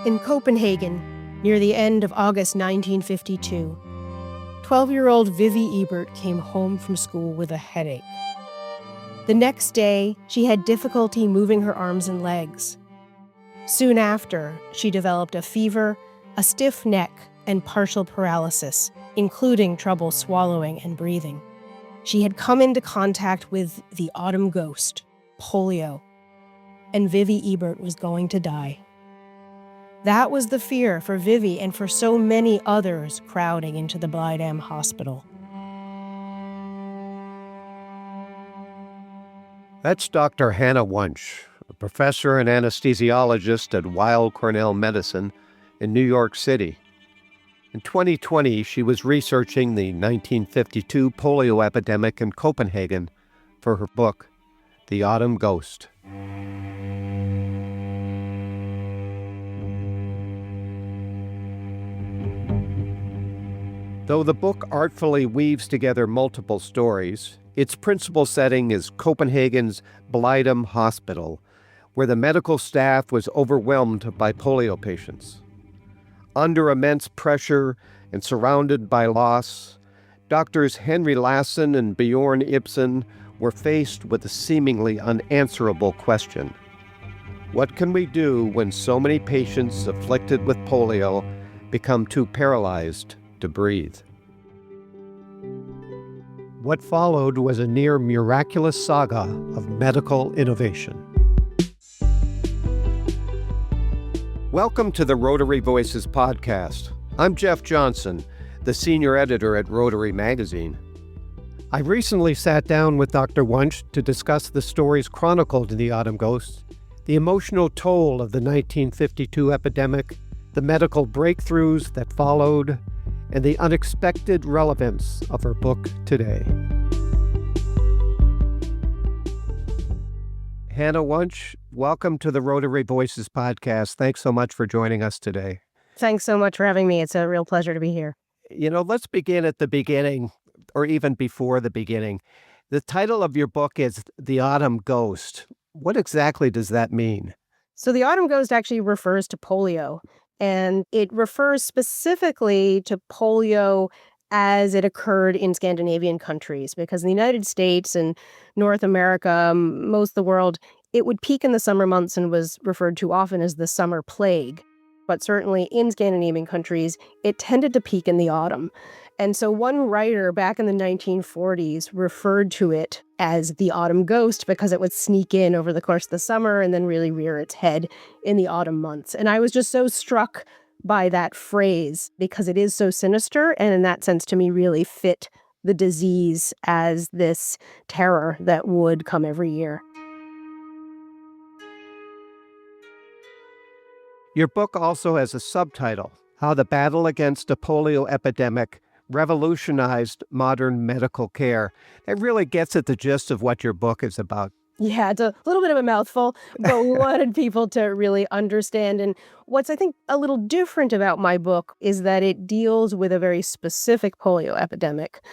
In Copenhagen, near the end of August 1952, 12-year-old Vivi Ebert came home from school with a headache. The next day, she had difficulty moving her arms and legs. Soon after, she developed a fever, a stiff neck, and partial paralysis, including trouble swallowing and breathing. She had come into contact with the autumn ghost, polio, and Vivi Ebert was going to die. That was the fear for Vivi and for so many others crowding into the Blegdam hospital. That's Dr. Hannah Wunsch, a professor and anesthesiologist at Weill Cornell Medicine in New York City. In 2020, she was researching the 1952 polio epidemic in Copenhagen for her book, The Autumn Ghost. Though the book artfully weaves together multiple stories, its principal setting is Copenhagen's Blegdam Hospital, where the medical staff was overwhelmed by polio patients. Under immense pressure and surrounded by loss, doctors Henry Lassen and Bjorn Ibsen were faced with a seemingly unanswerable question. What can we do when so many patients afflicted with polio become too paralyzed to breathe? What followed was a near miraculous saga of medical innovation. Welcome to the Rotary Voices podcast. I'm Geoff Johnson, the senior editor at Rotary magazine. I recently sat down with Dr. Wunsch to discuss the stories chronicled in The Autumn Ghost, the emotional toll of the 1952 epidemic, the medical breakthroughs that followed, and the unexpected relevance of her book today. Hannah Wunsch, welcome to the Rotary Voices podcast. Thanks so much for joining us today. Thanks so much for having me. It's a real pleasure to be here. Let's begin at the beginning, or even before the beginning. The title of your book is The Autumn Ghost. What exactly does that mean? So the autumn ghost actually refers to polio, and it refers specifically to polio as it occurred in Scandinavian countries, because in the United States and North America, most of the world, it would peak in the summer months and was referred to often as the summer plague. But certainly in Scandinavian countries, it tended to peak in the autumn. And so one writer back in the 1940s referred to it as the autumn ghost because it would sneak in over the course of the summer and then really rear its head in the autumn months. And I was just so struck by that phrase because it is so sinister and in that sense to me really fit the disease as this terror that would come every year. Your book also has a subtitle, How the Battle Against a Polio Epidemic Revolutionized Modern Medical Care. It really gets at the gist of what your book is about. Yeah, it's a little bit of a mouthful, but we wanted people to really understand. And what's, I think, a little different about my book is that it deals with a very specific polio epidemic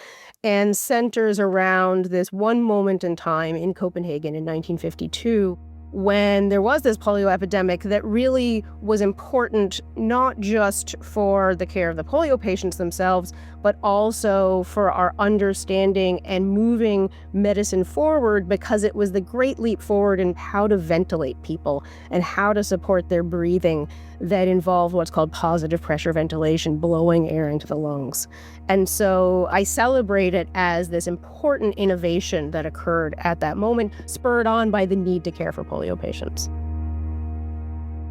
and centers around this one moment in time in Copenhagen in 1952 when there was this polio epidemic that really was important not just for the care of the polio patients themselves, but also for our understanding and moving medicine forward, because it was the great leap forward in how to ventilate people and how to support their breathing that involved what's called positive pressure ventilation, blowing air into the lungs. And so I celebrate it as this important innovation that occurred at that moment, spurred on by the need to care for polio patients.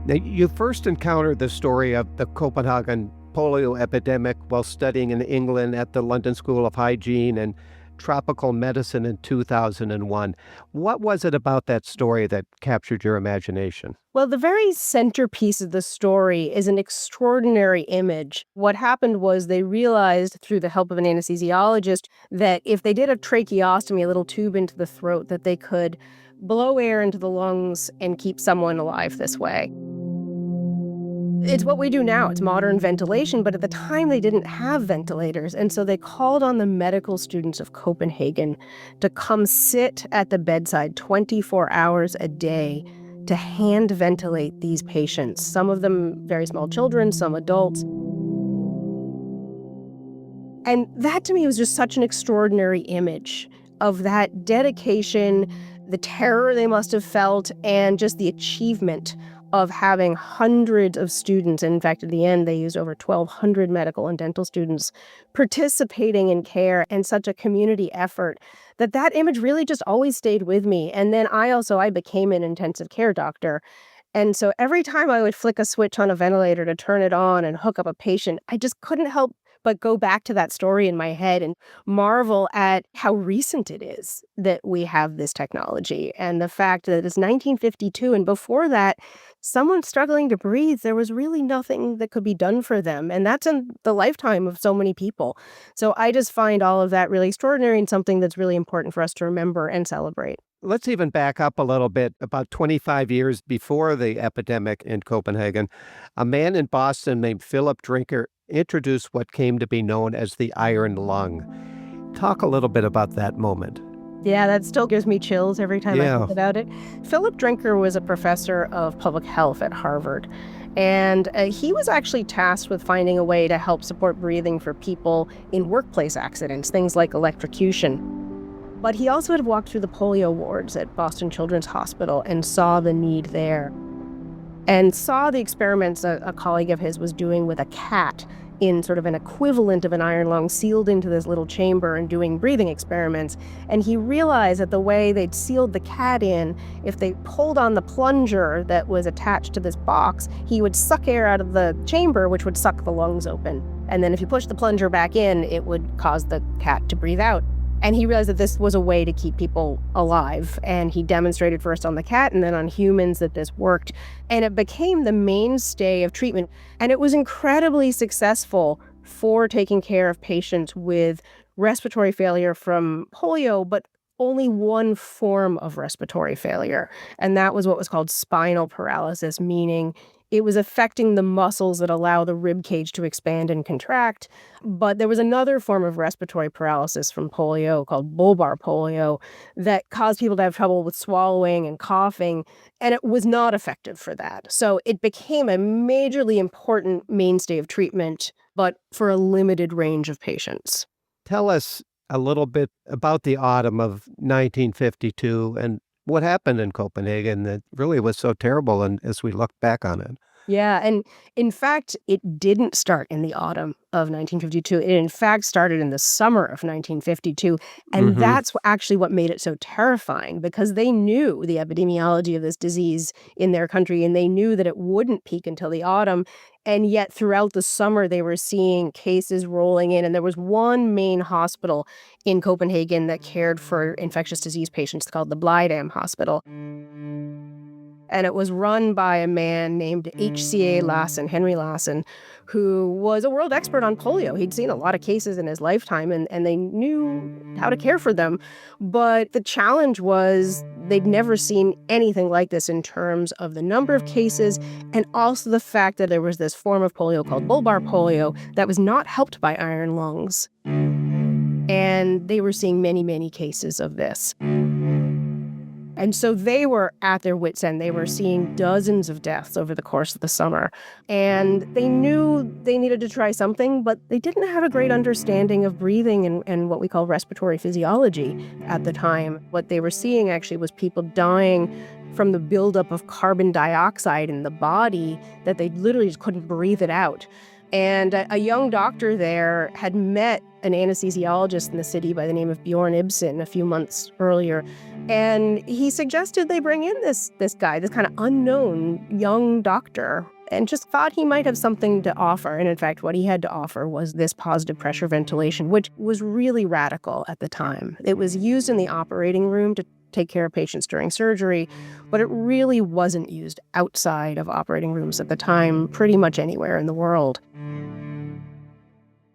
Now, you first encountered the story of the Copenhagen polio epidemic while studying in England at the London School of Hygiene and Tropical Medicine in 2001. What was it about that story that captured your imagination? Well, the very centerpiece of the story is an extraordinary image. What happened was they realized through the help of an anesthesiologist that if they did a tracheostomy, a little tube into the throat, that they could blow air into the lungs and keep someone alive this way. It's what we do now. It's modern ventilation, but at the time they didn't have ventilators. And so they called on the medical students of Copenhagen to come sit at the bedside 24 hours a day to hand ventilate these patients, some of them very small children, some adults. And that to me was just such an extraordinary image of that dedication, the terror they must have felt, and just the achievement of having hundreds of students. In fact, at the end, they used over 1,200 medical and dental students participating in care, and such a community effort that image really just always stayed with me. And then I became an intensive care doctor. And so every time I would flick a switch on a ventilator to turn it on and hook up a patient, I just couldn't help but go back to that story in my head and marvel at how recent it is that we have this technology, and the fact that it's 1952, and before that, someone struggling to breathe, there was really nothing that could be done for them, and that's in the lifetime of so many people. So I just find all of that really extraordinary and something that's really important for us to remember and celebrate. Let's even back up a little bit. About 25 years before the epidemic in Copenhagen, a man in Boston named Philip Drinker introduced what came to be known as the iron lung. Talk a little bit about that moment. Yeah, that still gives me chills every time I Yeah. think about it. Philip Drinker was a professor of public health at Harvard, and he was actually tasked with finding a way to help support breathing for people in workplace accidents, things like electrocution. But he also had walked through the polio wards at Boston Children's Hospital and saw the need there, and saw the experiments a colleague of his was doing with a cat in sort of an equivalent of an iron lung, sealed into this little chamber and doing breathing experiments. And he realized that the way they'd sealed the cat in, if they pulled on the plunger that was attached to this box, he would suck air out of the chamber, which would suck the lungs open. And then if you push the plunger back in, it would cause the cat to breathe out. And he realized that this was a way to keep people alive. And he demonstrated first on the cat and then on humans that this worked. And it became the mainstay of treatment. And it was incredibly successful for taking care of patients with respiratory failure from polio, but only one form of respiratory failure. And that was what was called spinal paralysis, meaning it was affecting the muscles that allow the rib cage to expand and contract. But there was another form of respiratory paralysis from polio called bulbar polio that caused people to have trouble with swallowing and coughing, and it was not effective for that. So it became a majorly important mainstay of treatment, but for a limited range of patients. Tell us a little bit about the autumn of 1952 and what happened in Copenhagen that really was so terrible, and as we look back on it. Yeah, and in fact, it didn't start in the autumn of 1952. It in fact started in the summer of 1952, and that's actually what made it so terrifying, because they knew the epidemiology of this disease in their country, and they knew that it wouldn't peak until the autumn, and yet throughout the summer they were seeing cases rolling in, and there was one main hospital in Copenhagen that cared for infectious disease patients called the Blegdam Hospital. And it was run by a man named H.C.A. Lassen, Henry Lassen, who was a world expert on polio. He'd seen a lot of cases in his lifetime, and they knew how to care for them. But the challenge was they'd never seen anything like this in terms of the number of cases, and also the fact that there was this form of polio called bulbar polio that was not helped by iron lungs. And they were seeing many, many cases of this. And so they were at their wits' end. They were seeing dozens of deaths over the course of the summer. And they knew they needed to try something, but they didn't have a great understanding of breathing and what we call respiratory physiology at the time. What they were seeing actually was people dying from the buildup of carbon dioxide in the body, that they literally just couldn't breathe it out. And a young doctor there had met an anesthesiologist in the city by the name of Bjorn Ibsen a few months earlier. And he suggested they bring in this guy, this kind of unknown young doctor, and just thought he might have something to offer. And in fact, what he had to offer was this positive pressure ventilation, which was really radical at the time. It was used in the operating room to take care of patients during surgery, but it really wasn't used outside of operating rooms at the time, pretty much anywhere in the world.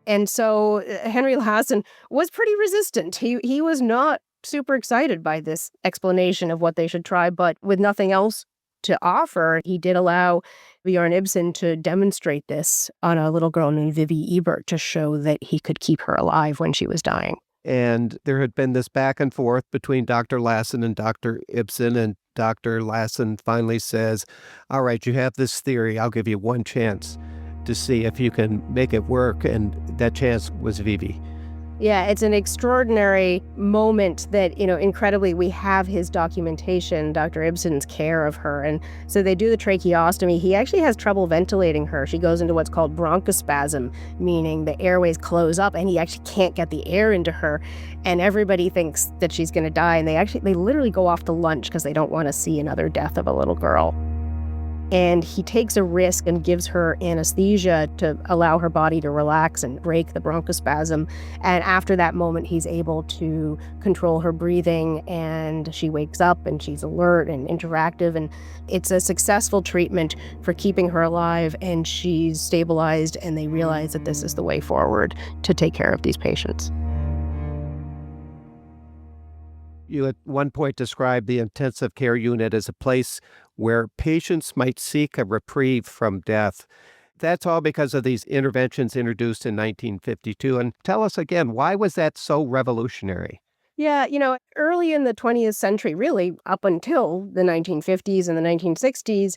And so Henry Lassen was pretty resistant. He was not super excited by this explanation of what they should try, but with nothing else to offer, he did allow Bjorn Ibsen to demonstrate this on a little girl named Vivi Ebert to show that he could keep her alive when she was dying. And there had been this back and forth between Dr. Lassen and Dr. Ibsen, and Dr. Lassen finally says, all right, you have this theory. I'll give you one chance to see if you can make it work. And that chance was Vivi. Yeah, it's an extraordinary moment that, incredibly, we have his documentation, Dr. Ibsen's care of her. And so they do the tracheostomy. He actually has trouble ventilating her. She goes into what's called bronchospasm, meaning the airways close up and he actually can't get the air into her. And everybody thinks that she's going to die. And they literally go off to lunch because they don't want to see another death of a little girl. And he takes a risk and gives her anesthesia to allow her body to relax and break the bronchospasm. And after that moment, he's able to control her breathing, and she wakes up and she's alert and interactive. And it's a successful treatment for keeping her alive, and she's stabilized, and they realize that this is the way forward to take care of these patients. You at one point described the intensive care unit as a place where patients might seek a reprieve from death. That's all because of these interventions introduced in 1952. And tell us again, why was that so revolutionary? Yeah, early in the 20th century, really up until the 1950s and the 1960s,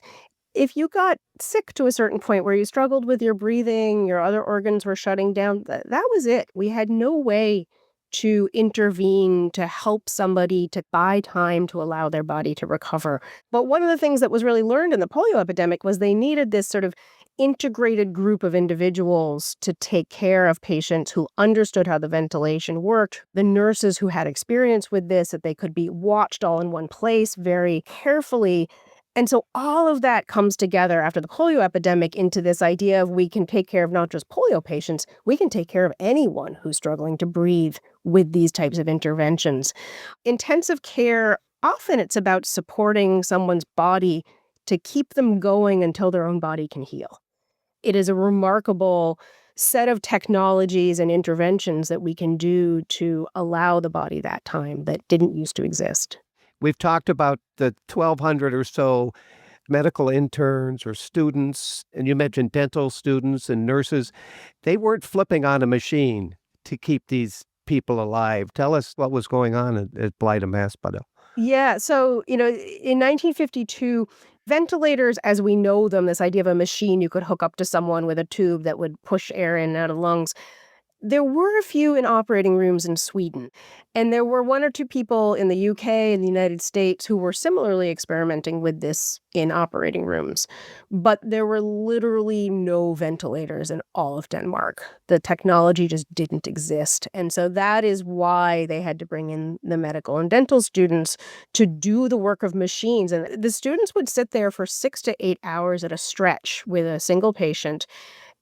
if you got sick to a certain point where you struggled with your breathing, your other organs were shutting down, that was it. We had no way to intervene, to help somebody, to buy time to allow their body to recover. But one of the things that was really learned in the polio epidemic was they needed this sort of integrated group of individuals to take care of patients who understood how the ventilation worked, the nurses who had experience with this, that they could be watched all in one place very carefully. And so all of that comes together after the polio epidemic into this idea of we can take care of not just polio patients, we can take care of anyone who's struggling to breathe with these types of interventions. Intensive care, often it's about supporting someone's body to keep them going until their own body can heal. It is a remarkable set of technologies and interventions that we can do to allow the body that time that didn't used to exist. We've talked about the 1,200 or so medical interns or students, and you mentioned dental students and nurses. They weren't flipping on a machine to keep these people alive. Tell us what was going on at Blegdam Hospital. Yeah, so, in 1952, ventilators as we know them, this idea of a machine you could hook up to someone with a tube that would push air in and out of lungs, there were a few in operating rooms in Sweden, and there were one or two people in the UK and the United States who were similarly experimenting with this in operating rooms. But there were literally no ventilators in all of Denmark. The technology just didn't exist. And so that is why they had to bring in the medical and dental students to do the work of machines. And the students would sit there for 6 to 8 hours at a stretch with a single patient.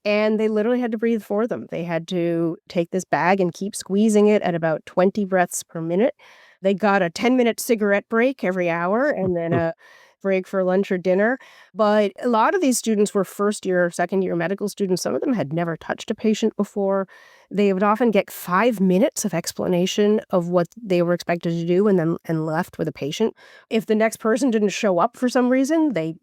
And they literally had to breathe for them. They had to take this bag and keep squeezing it at about 20 breaths per minute. They got a 10-minute cigarette break every hour and then a break for lunch or dinner. But a lot of these students were first-year, second-year medical students. Some of them had never touched a patient before. They would often get 5 minutes of explanation of what they were expected to do and left with a patient. If the next person didn't show up for some reason, they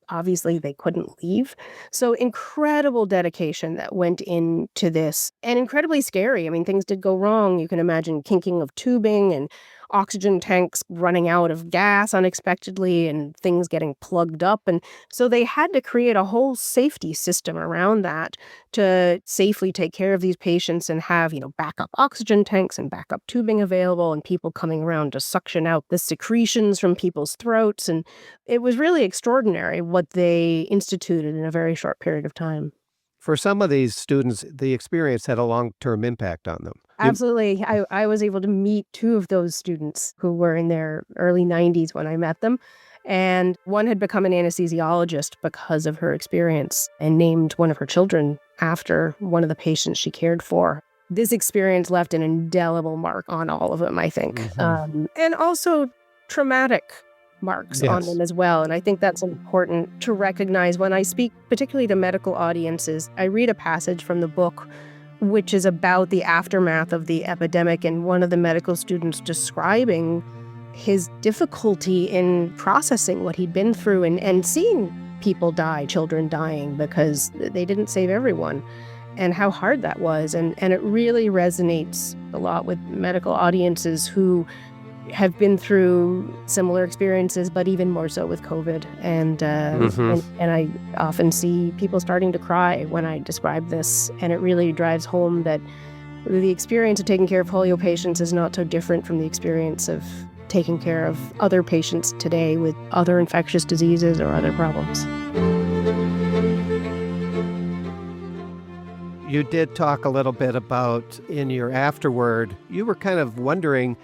couldn't leave. So incredible dedication that went into this, and incredibly scary. I mean, things did go wrong. You can imagine kinking of tubing and oxygen tanks running out of gas unexpectedly and things getting plugged up. And so they had to create a whole safety system around that to safely take care of these patients and have, backup oxygen tanks and backup tubing available and people coming around to suction out the secretions from people's throats. And it was really extraordinary what they instituted in a very short period of time. For some of these students, the experience had a long-term impact on them. Absolutely. I was able to meet two of those students who were in their early 90s when I met them. And one had become an anesthesiologist because of her experience and named one of her children after one of the patients she cared for. This experience left an indelible mark on all of them, I think. Mm-hmm. And also traumatic marks on them as well. And I think that's important to recognize when I speak, particularly to medical audiences. I read a passage from the book which is about the aftermath of the epidemic, and one of the medical students describing his difficulty in processing what he'd been through and seeing people die, children dying, because they didn't save everyone. and how hard that was. And it really resonates a lot with medical audiences who have been through similar experiences, but even more so with COVID. And I often see people starting to cry when I describe this, and it really drives home that the experience of taking care of polio patients is not so different from the experience of taking care of other patients today with other infectious diseases or other problems. You did talk a little bit about, in your afterword, you were kind of wondering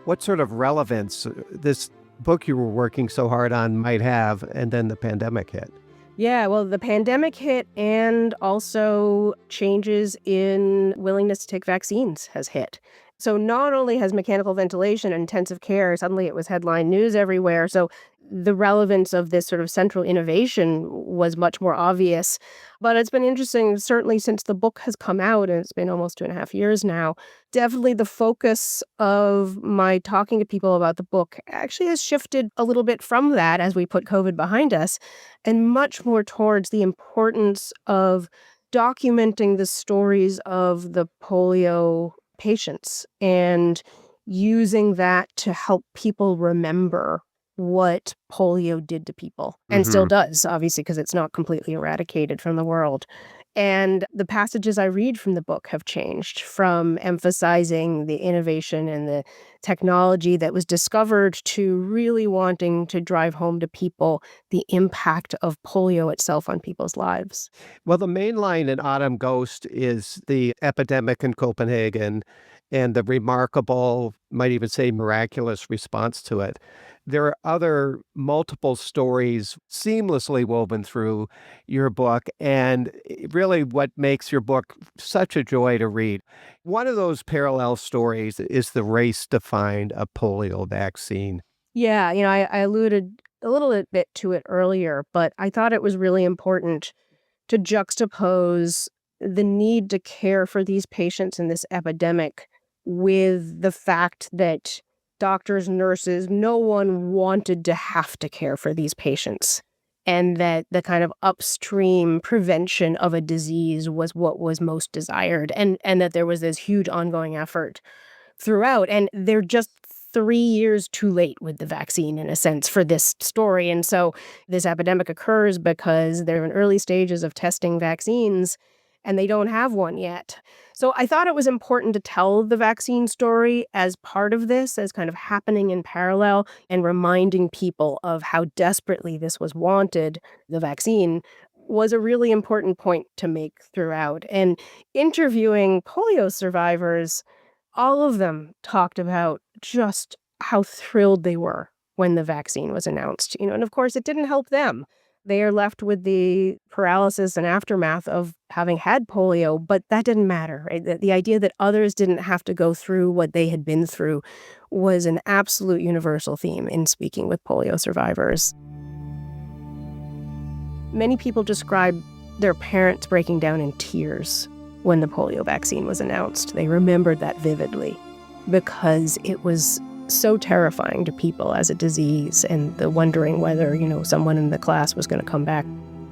what sort of relevance this book you were working so hard on might have, and then the pandemic hit. Yeah, well, the pandemic hit, and also changes in willingness to take vaccines has hit. So not only has mechanical ventilation and intensive care, suddenly it was headline news everywhere. So the relevance of this sort of central innovation was much more obvious. But it's been interesting, certainly since the book has come out, and it's been almost 2.5 years now, definitely the focus of my talking to people about the book actually has shifted a little bit from that as we put COVID behind us, and much more towards the importance of documenting the stories of the polio patients and using that to help people remember what polio did to people, and still does, obviously, because it's not completely eradicated from the world. And the passages I read from the book have changed from emphasizing the innovation and the technology that was discovered to really wanting to drive home to people the impact of polio itself on people's lives. Well, the main line in Autumn Ghost is the epidemic in Copenhagen and the remarkable, might even say miraculous response to it. There are other multiple stories seamlessly woven through your book, and really what makes your book such a joy to read. One of those parallel stories is the race to find a polio vaccine. Yeah, I alluded a little bit to it earlier, but I thought it was really important to juxtapose the need to care for these patients in this epidemic with the fact that doctors, nurses, no one wanted to have to care for these patients. And that the kind of upstream prevention of a disease was what was most desired. And that there was this huge ongoing effort throughout. And they're just 3 years too late with the vaccine, in a sense, for this story. And so this epidemic occurs because they're in early stages of testing vaccines and they don't have one yet. So I thought it was important to tell the vaccine story as part of this, as kind of happening in parallel, and reminding people of how desperately this was wanted. The vaccine was a really important point to make throughout. And interviewing polio survivors, all of them talked about just how thrilled they were when the vaccine was announced, and of course it didn't help them. They are left with the paralysis and aftermath of having had polio, but that didn't matter, right? The idea that others didn't have to go through what they had been through was an absolute universal theme in speaking with polio survivors. Many people describe their parents breaking down in tears when the polio vaccine was announced. They remembered that vividly because it was so terrifying to people as a disease, and the wondering whether, someone in the class was going to come back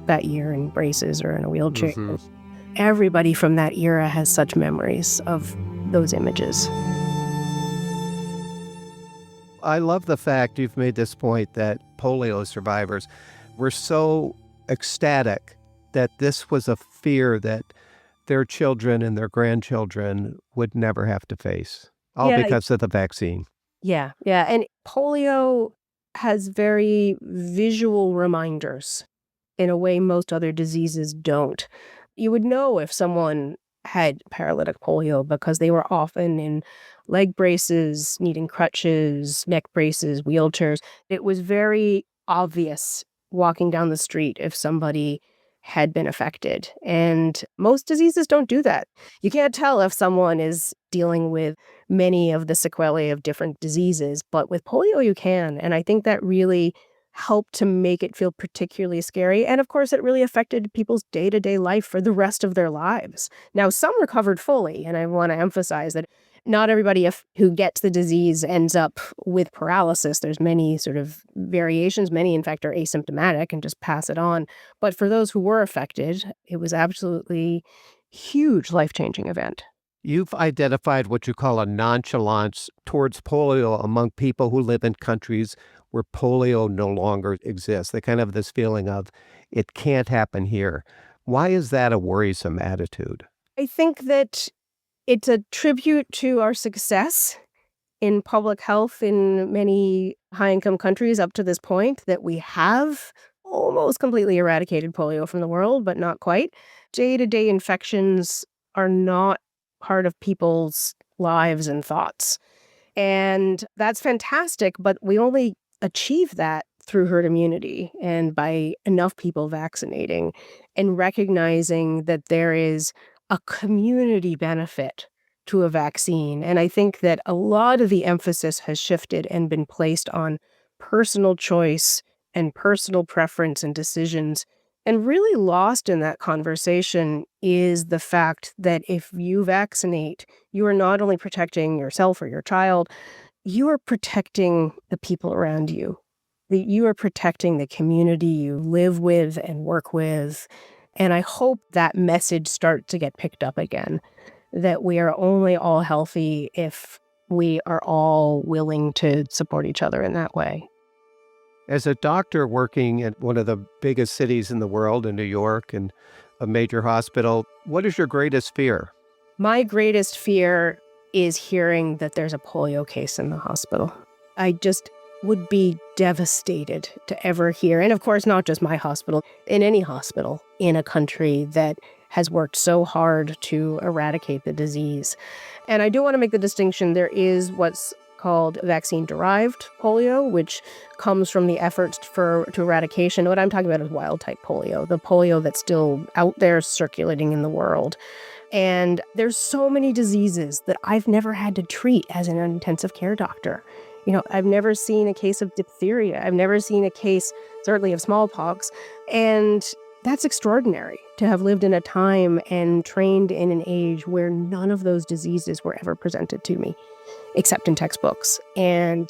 that year in braces or in a wheelchair. Everybody from that era has such memories of those images. I love the fact you've made this point that polio survivors were so ecstatic that this was a fear that their children and their grandchildren would never have to face, all Yeah, because of the vaccine. yeah, yeah. And polio has very visual reminders in a way most other diseases don't. You would know if someone had paralytic polio because they were often in leg braces, needing crutches, neck braces, wheelchairs. It was very obvious walking down the street if somebody had been affected. And most diseases don't do that. You can't tell if someone is dealing with many of the sequelae of different diseases, but with polio you can. And I think that really helped to make it feel particularly scary. And of course, it really affected people's day-to-day life for the rest of their lives. Now, some recovered fully, and I want to emphasize that not everybody who gets the disease ends up with paralysis. There's many sort of variations. Many, in fact, are asymptomatic and just pass it on. But for those who were affected, it was absolutely huge life-changing event. You've identified what you call a nonchalance towards polio among people who live in countries where polio no longer exists. They kind of have this feeling of it can't happen here. Why is that a worrisome attitude? I think that it's a tribute to our success in public health in many high-income countries up to this point that we have almost completely eradicated polio from the world, but not quite. Day-to-day infections are not part of people's lives and thoughts. And that's fantastic, but we only achieve that through herd immunity and by enough people vaccinating and recognizing that there is a community benefit to a vaccine. And I think that a lot of the emphasis has shifted and been placed on personal choice and personal preference and decisions. And really lost in that conversation is the fact that if you vaccinate, you are not only protecting yourself or your child, you are protecting the people around you. You are protecting the community you live with and work with. And I hope that message starts to get picked up again, that we are only all healthy if we are all willing to support each other in that way. As a doctor working at one of the biggest cities in the world, in New York, and a major hospital, what is your greatest fear? My greatest fear is hearing that there's a polio case in the hospital. I just would be devastated to ever hear, and of course, not just my hospital, in any hospital in a country that has worked so hard to eradicate the disease. And I do want to make the distinction, there is what's called vaccine-derived polio, which comes from the efforts to eradication. What I'm talking about is wild-type polio, the polio that's still out there circulating in the world. And there's so many diseases that I've never had to treat as an intensive care doctor. I've never seen a case of diphtheria. I've never seen a case, certainly, of smallpox. And that's extraordinary to have lived in a time and trained in an age where none of those diseases were ever presented to me, except in textbooks. And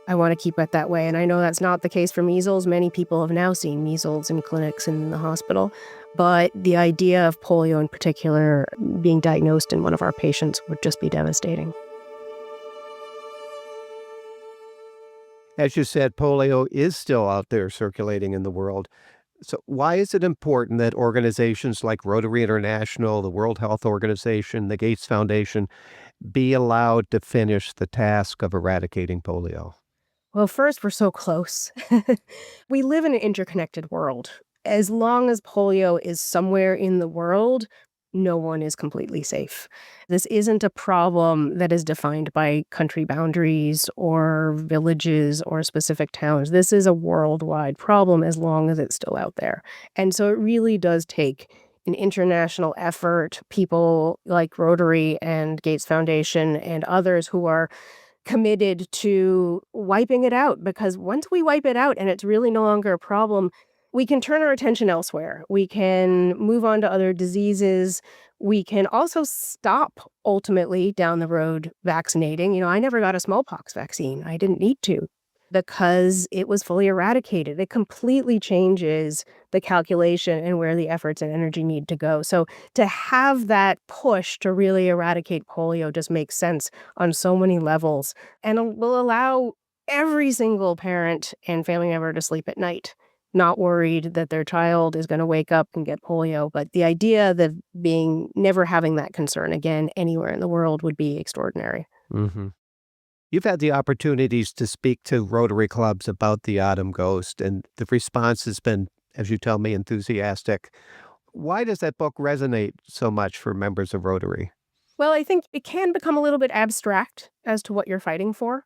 I want to keep it that way. And I know that's not the case for measles. Many people have now seen measles in clinics and in the hospital. But the idea of polio in particular being diagnosed in one of our patients would just be devastating. As you said, polio is still out there circulating in the world. So why is it important that organizations like Rotary International, the World Health Organization, the Gates Foundation be allowed to finish the task of eradicating polio? Well, first, we're so close. We live in an interconnected world. As long as polio is somewhere in the world, no one is completely safe. This isn't a problem that is defined by country boundaries or villages or specific towns. This is a worldwide problem as long as it's still out there. And so it really does take an international effort, people like Rotary and Gates Foundation and others who are committed to wiping it out, because once we wipe it out and it's really no longer a problem, we can turn our attention elsewhere. We can move on to other diseases. We can also stop ultimately down the road vaccinating. I never got a smallpox vaccine. I didn't need to because it was fully eradicated. It completely changes the calculation and where the efforts and energy need to go. So to have that push to really eradicate polio just makes sense on so many levels and will allow every single parent and family member to sleep at night, not worried that their child is going to wake up and get polio. But the idea that never having that concern again anywhere in the world would be extraordinary. Mm-hmm. You've had the opportunities to speak to Rotary clubs about the autumn ghost, and the response has been, as you tell me, enthusiastic. Why does that book resonate so much for members of Rotary? Well, I think it can become a little bit abstract as to what you're fighting for.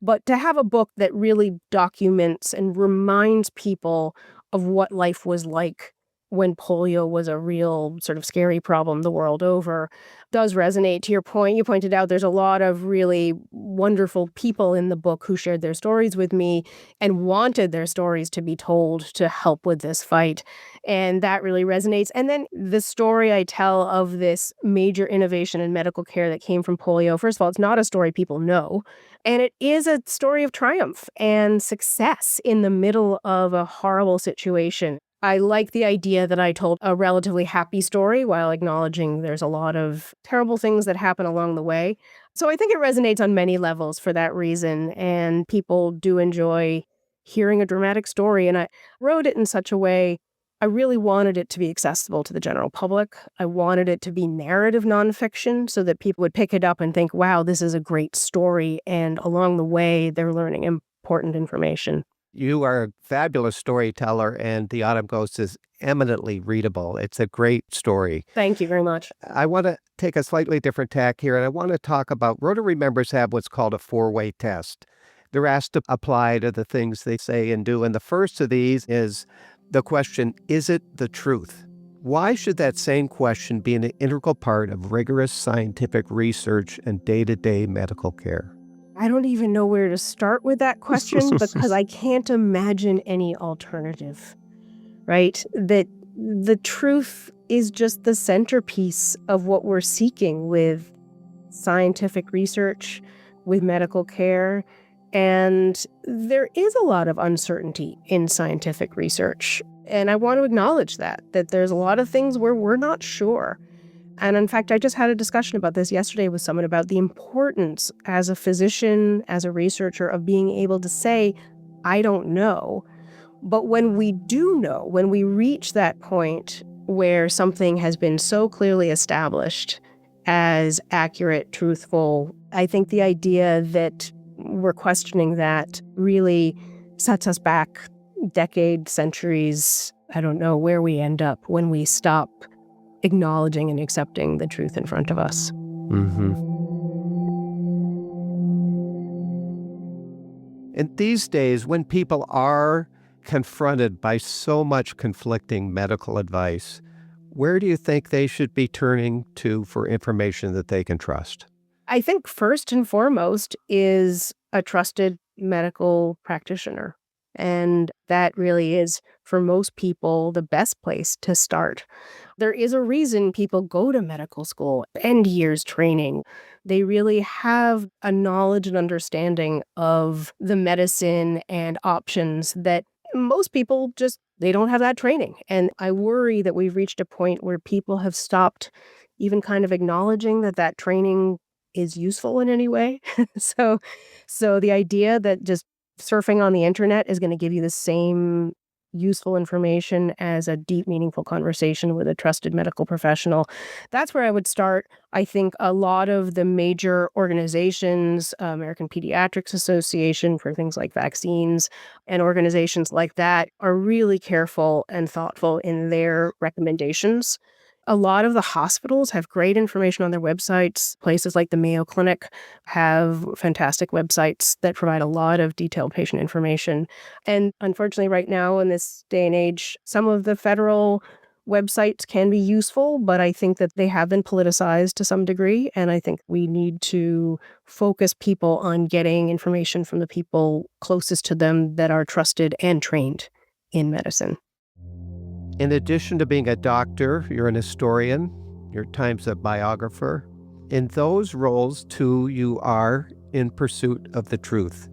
But to have a book that really documents and reminds people of what life was like when polio was a real sort of scary problem the world over does resonate. To your point, you pointed out there's a lot of really wonderful people in the book who shared their stories with me and wanted their stories to be told to help with this fight. And that really resonates. And then the story I tell of this major innovation in medical care that came from polio, first of all, it's not a story people know. And it is a story of triumph and success in the middle of a horrible situation. I like the idea that I told a relatively happy story while acknowledging there's a lot of terrible things that happen along the way. So I think it resonates on many levels for that reason, and people do enjoy hearing a dramatic story. And I wrote it in such a way, I really wanted it to be accessible to the general public. I wanted it to be narrative nonfiction so that people would pick it up and think, wow, this is a great story. And along the way, they're learning important information. You are a fabulous storyteller, and The Autumn Ghost is eminently readable. It's a great story. Thank you very much. I want to take a slightly different tack here, and I want to talk about Rotary members have what's called a four-way test. They're asked to apply to the things they say and do, and the first of these is the question, is it the truth? Why should that same question be an integral part of rigorous scientific research and day-to-day medical care? I don't even know where to start with that question because I can't imagine any alternative, right? That the truth is just the centerpiece of what we're seeking with scientific research, with medical care. And there is a lot of uncertainty in scientific research. And I want to acknowledge that there's a lot of things where we're not sure. And in fact, I just had a discussion about this yesterday with someone about the importance as a physician, as a researcher, of being able to say, I don't know. But when we do know, when we reach that point where something has been so clearly established as accurate, truthful, I think the idea that we're questioning that really sets us back decades, centuries. I don't know where we end up when we stop acknowledging and accepting the truth in front of us. Mm-hmm. And these days, when people are confronted by so much conflicting medical advice, where do you think they should be turning to for information that they can trust? I think first and foremost is a trusted medical practitioner. And that really is, for most people, the best place to start. There is a reason people go to medical school, end years training. They really have a knowledge and understanding of the medicine and options that most people they don't have that training. And I worry that we've reached a point where people have stopped even kind of acknowledging that training is useful in any way. So the idea that just surfing on the internet is going to give you the same useful information as a deep, meaningful conversation with a trusted medical professional, that's where I would start. I think a lot of the major organizations, American Pediatrics Association for things like vaccines, and organizations like that are really careful and thoughtful in their recommendations. A lot of the hospitals have great information on their websites. Places like the Mayo Clinic have fantastic websites that provide a lot of detailed patient information. And unfortunately, right now in this day and age, some of the federal websites can be useful, but I think that they have been politicized to some degree. And I think we need to focus people on getting information from the people closest to them that are trusted and trained in medicine. In addition to being a doctor, you're an historian, you're at times a biographer. In those roles, too, you are in pursuit of the truth.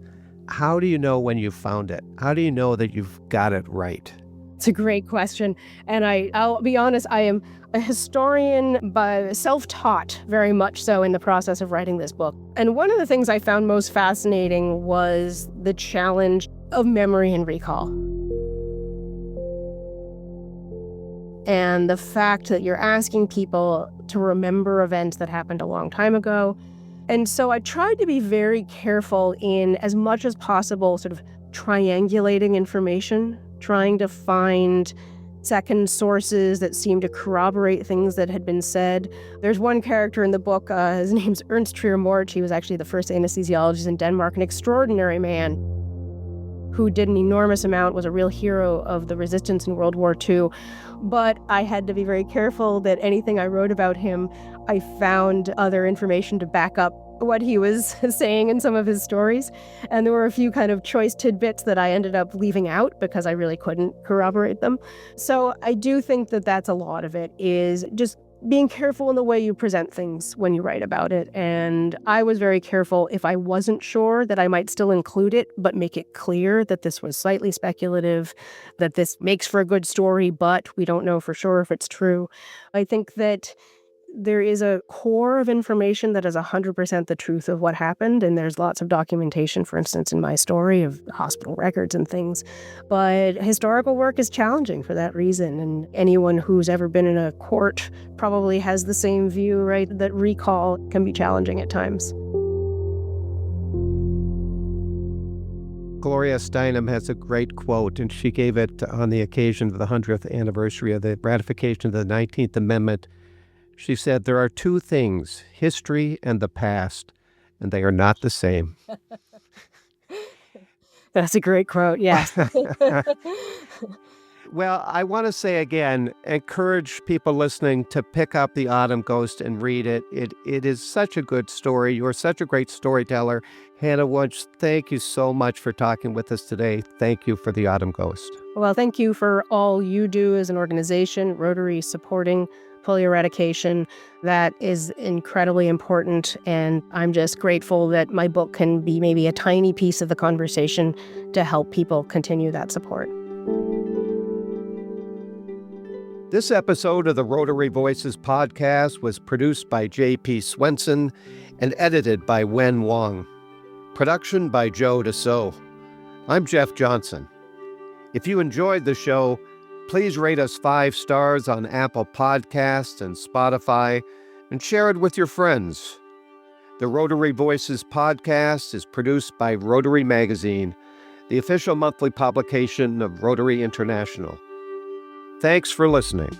How do you know when you've found it? How do you know that you've got it right? It's a great question. And I'll be honest, I am a historian, but self-taught very much so in the process of writing this book. And one of the things I found most fascinating was the challenge of memory and recall. And the fact that you're asking people to remember events that happened a long time ago. And so I tried to be very careful in, as much as possible, sort of triangulating information, trying to find second sources that seem to corroborate things that had been said. There's one character in the book, his name's Ernst Trier-Mort. He was actually the first anesthesiologist in Denmark, an extraordinary man who did an enormous amount, was a real hero of the resistance in World War II. But I had to be very careful that anything I wrote about him, I found other information to back up what he was saying in some of his stories. And there were a few kind of choice tidbits that I ended up leaving out because I really couldn't corroborate them. So I do think that that's a lot of it, is just being careful in the way you present things when you write about it. And I was very careful, if I wasn't sure, that I might still include it, but make it clear that this was slightly speculative, that this makes for a good story, but we don't know for sure if it's true. I think that there is a core of information that is 100% the truth of what happened, and there's lots of documentation, for instance, in my story of hospital records and things. But historical work is challenging for that reason, and anyone who's ever been in a court probably has the same view, right, that recall can be challenging at times. Gloria Steinem has a great quote, and she gave it on the occasion of the 100th anniversary of the ratification of the 19th Amendment. She said, "There are two things, history and the past, and they are not the same." That's a great quote, yes. Well, I want to say again, encourage people listening to pick up The Autumn Ghost and read it. It is such a good story. You're such a great storyteller. Hannah Wunsch, thank you so much for talking with us today. Thank you for The Autumn Ghost. Well, thank you for all you do as an organization, Rotary, supporting polio eradication. That is incredibly important, and I'm just grateful that my book can be maybe a tiny piece of the conversation to help people continue that support. This episode of the Rotary Voices podcast was produced by J.P. Swenson and edited by Wen Wang. Production by Joe Dassault. I'm Geoff Johnson. If you enjoyed the show, please rate us 5 stars on Apple Podcasts and Spotify and share it with your friends. The Rotary Voices podcast is produced by Rotary Magazine, the official monthly publication of Rotary International. Thanks for listening.